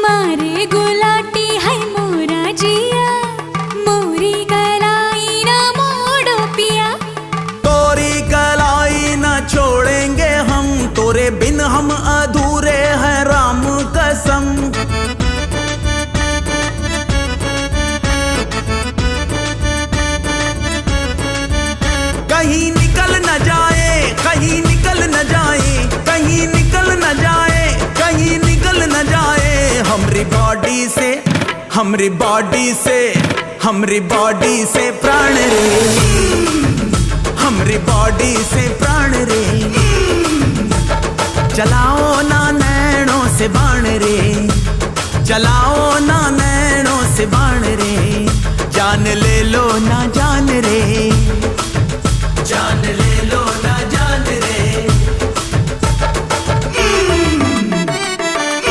मारे गुलाटी है मोरा जिया, मोरी कलाई ना मोड़ो पिया। तोरी कलाई ना छोड़ेंगे हम, तोरे बिन हम अधूरे हैं राम कसम। कहीं निकल न जाए, कहीं निकल न जाए, कहीं निकल न जाए, कहीं निकल न जाए हमरी बॉडी से, हमरी बॉडी से, हमरी बॉडी से प्राण रे, हमरी बॉडी से प्राण रे। चलाओ ना नैनों से बाण रे, चलाओ ना नैनों से बाण रे। जान ले लो ना जान रे, जान ले लो।